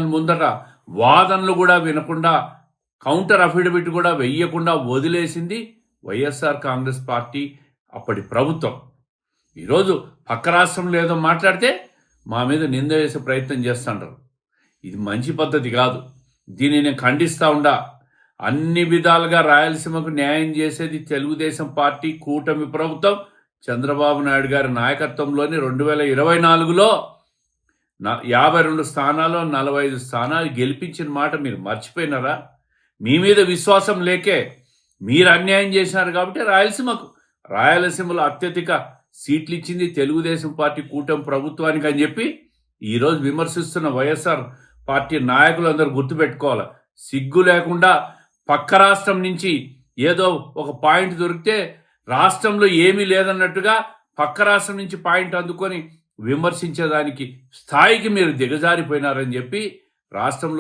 Commission ముందట వాదనలు కూడా వినకుండా కౌంటర్ అఫిడవిట్ కూడా వెయ్యకుండా వదిలేసింది వైఎస్ఆర్ కాంగ్రెస్ పార్టీ అప్పటి ప్రభుత్వం. ఈరోజు పక్క రాష్ట్రంలో ఏదో మాట్లాడితే మా మీద నింద వేసే ప్రయత్నం చేస్తుంటారు. ఇది మంచి పద్ధతి కాదు. దీన్ని నేను ఖండిస్తూ ఉండా. అన్ని విధాలుగా రాయలసీమకు న్యాయం చేసేది తెలుగుదేశం పార్టీ కూటమి ప్రభుత్వం చంద్రబాబు నాయుడు గారి నాయకత్వంలోని 2024లో 52 స్థానాల్లో 45 స్థానాలు గెలిపించిన మాట మీరు మర్చిపోయినారా? మీ మీద విశ్వాసం లేకే మీరు అన్యాయం చేసినారు కాబట్టి రాయలసీమలో అత్యధిక సీట్లు ఇచ్చింది తెలుగుదేశం పార్టీ కూటమి ప్రభుత్వానికి అని చెప్పి ఈరోజు విమర్శిస్తున్న వైఎస్ఆర్ పార్టీ నాయకులందరూ గుర్తుపెట్టుకోవాలి. సిగ్గు లేకుండా పక్క రాష్ట్రం నుంచి ఏదో ఒక పాయింట్ దొరికితే రాష్ట్రంలో ఏమీ లేదన్నట్టుగా పక్క రాష్ట్రం నుంచి పాయింట్ అందుకొని విమర్శించేదానికి స్థాయికి మీరు దిగజారిపోయినారని చెప్పి రాష్ట్రంలో